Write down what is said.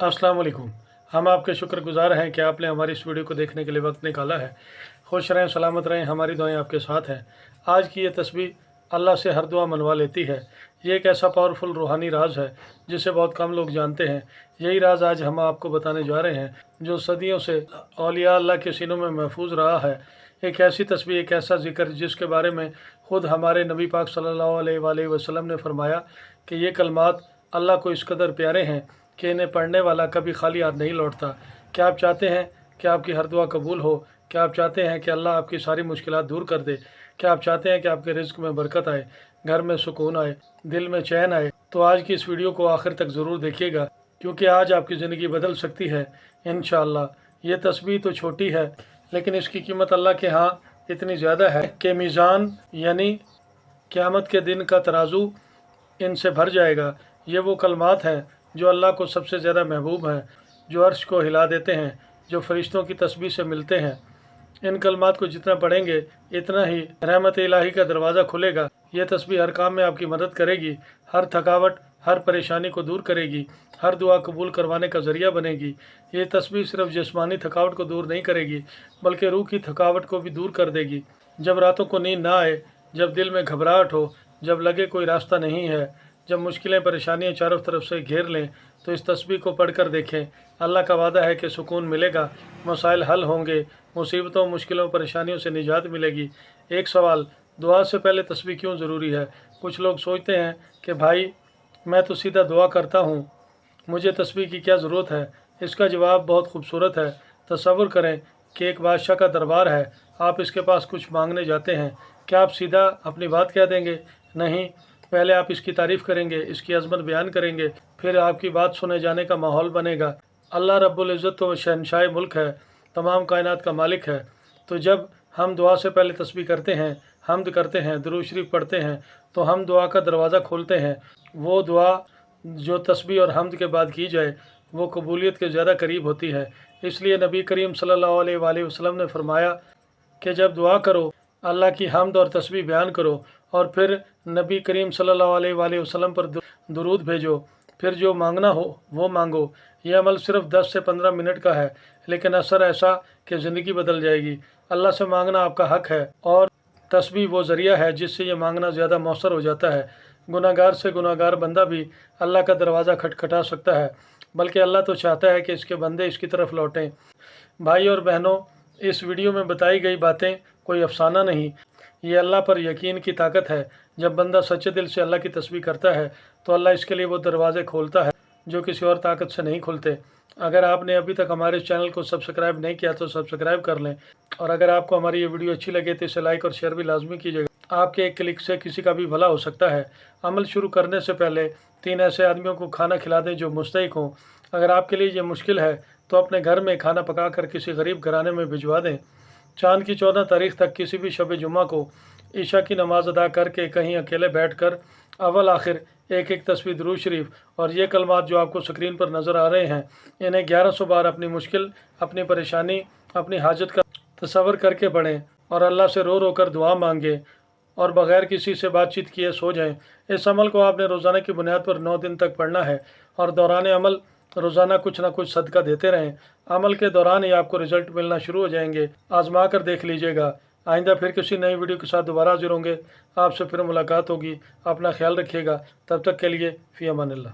अस्सलाम वालेकुम। हम आपके शुक्रगुजार हैं कि आपने हमारी इस वीडियो को देखने के लिए वक्त निकाला है। खुश रहें, सलामत रहें, हमारी दुआएं आपके साथ हैं। आज की ये तस्बीह अल्लाह से हर दुआ मनवा लेती है। ये एक ऐसा पावरफुल रूहानी राज है जिसे बहुत कम लोग जानते हैं। यही राज आज हम आपको बताने जा रहे हैं जो सदियों से औलिया अल्लाह के सीनों में महफूज रहा है। एक ऐसी तस्बीह, एक ऐसा जिक्र जिसके बारे में ख़ुद हमारे नबी पाक सल्लल्लाहु अलैहि वसल्लम ने फरमाया कि ये कलमात अल्लाह को इस कदर प्यारे हैं कि इन्हें पढ़ने वाला कभी खाली हाथ नहीं लौटता। क्या आप चाहते हैं कि आपकी हर दुआ कबूल हो? क्या आप चाहते हैं कि अल्लाह आपकी सारी मुश्किलात दूर कर दे? क्या आप चाहते हैं कि आपके रिज़्क़ में बरकत आए, घर में सुकून आए, दिल में चैन आए? तो आज की इस वीडियो को आखिर तक ज़रूर देखिएगा, क्योंकि आज आपकी ज़िंदगी बदल सकती है इंशाअल्लाह। ये तस्बीह तो छोटी है, लेकिन इसकी कीमत अल्लाह के यहाँ इतनी ज़्यादा है कि मीज़ान यानी क़यामत के दिन का तराजू इनसे भर जाएगा। ये वो कलमात हैं जो अल्लाह को सबसे ज़्यादा महबूब हैं, जो अर्श को हिला देते हैं, जो फरिश्तों की तस्बीह से मिलते हैं। इन कलमात को जितना पढ़ेंगे इतना ही रहमत इलाही का दरवाज़ा खुलेगा। ये तस्बीह हर काम में आपकी मदद करेगी, हर थकावट, हर परेशानी को दूर करेगी, हर दुआ कबूल करवाने का ज़रिया बनेगी। ये तस्बीह सिर्फ जिस्मानी थकावट को दूर नहीं करेगी, बल्कि रूह की थकावट को भी दूर कर देगी। जब रातों को नींद ना आए, जब दिल में घबराहट हो, जब लगे कोई रास्ता नहीं है, जब मुश्किलें परेशानियां चारों तरफ से घेर लें, तो इस तस्बीह को पढ़कर देखें। अल्लाह का वादा है कि सुकून मिलेगा, मसाइल हल होंगे, मुसीबतों, मुश्किलों, परेशानियों से निजात मिलेगी। एक सवाल, दुआ से पहले तस्बीह क्यों ज़रूरी है? कुछ लोग सोचते हैं कि भाई मैं तो सीधा दुआ करता हूँ, मुझे तस्बीह की क्या ज़रूरत है? इसका जवाब बहुत खूबसूरत है। तसव्वुर करें कि एक बादशाह का दरबार है, आप इसके पास कुछ मांगने जाते हैं। क्या आप सीधा अपनी बात कह देंगे? नहीं, पहले आप इसकी तारीफ़ करेंगे, इसकी अज़मत बयान करेंगे, फिर आपकी बात सुने जाने का माहौल बनेगा। अल्लाह रब्बुल इज़्ज़त तो शहंशाह मुल्क है, तमाम कायनात का मालिक है। तो जब हम दुआ से पहले तस्बीह करते हैं, हम्द करते हैं, दुरूद शरीफ पढ़ते हैं, तो हम दुआ का दरवाज़ा खोलते हैं। वो दुआ जो तस्बीह और हम्द के बाद की जाए, वो कबूलियत के ज़्यादा करीब होती है। इसलिए नबी करीम सल्लल्लाहु अलैहि वसल्लम ने फरमाया कि जब दुआ करो, अल्लाह की हम्द और तस्बीह बयान करो, और फिर नबी करीम सल्लल्लाहु अलैहि वसल्लम पर दुरूद भेजो। फिर जो मांगना हो वो मांगो। यह अमल सिर्फ 10 से 15 मिनट का है, लेकिन असर ऐसा कि ज़िंदगी बदल जाएगी। अल्लाह से मांगना आपका हक है, और तस्बीह वो ज़रिया है जिससे ये मांगना ज़्यादा मौसर हो जाता है। गुनाहगार से गुनाहगार बंदा भी अल्लाह का दरवाज़ा खटखटा सकता है, बल्कि अल्लाह तो चाहता है कि इसके बंदे इसकी तरफ लौटें। भाई और बहनों, इस वीडियो में बताई गई बातें कोई अफसाना नहीं, ये अल्लाह पर यकीन की ताकत है। जब बंदा सच्चे दिल से अल्लाह की तस्बीह करता है तो अल्लाह इसके लिए वो दरवाज़े खोलता है जो किसी और ताकत से नहीं खुलते। अगर आपने अभी तक हमारे चैनल को सब्सक्राइब नहीं किया तो सब्सक्राइब कर लें, और अगर आपको हमारी ये वीडियो अच्छी लगे तो इसे लाइक और शेयर भी लाजमी कीजिएगा। आपके एक क्लिक से किसी का भी भला हो सकता है। अमल शुरू करने से पहले 3 ऐसे आदमियों को खाना खिला दें जो मुस्तहिक हों। अगर आपके लिए ये मुश्किल है तो अपने घर में खाना पका कर किसी गरीब घराने में भिजवा दें। चाँद की 14 तारीख तक किसी भी शब जुम्मा को ईशा की नमाज़ अदा करके कहीं अकेले बैठकर अव्वल आखिर एक एक तस्बीह, दुरूद शरीफ और ये कलमात जो आपको स्क्रीन पर नज़र आ रहे हैं, इन्हें 1100 बार अपनी मुश्किल, अपनी परेशानी, अपनी हाजत का तसव्वुर करके पढ़ें, और अल्लाह से रो रो कर दुआ मांगें, और बग़ैर किसी से बातचीत किए सो जाएं। इस अमल को आपने रोज़ाना की बुनियाद पर 9 दिन तक पढ़ना है, और दौरान अमल रोज़ाना कुछ ना कुछ सदका देते रहें। अमल के दौरान ही आपको रिज़ल्ट मिलना शुरू हो जाएंगे। आजमा कर देख लीजिएगा। आइंदा फिर किसी नई वीडियो के साथ दोबारा हाजिर होंगे। आपसे फिर मुलाकात होगी। अपना ख्याल रखिएगा। तब तक के लिए फ़ी अमानिल्लाह।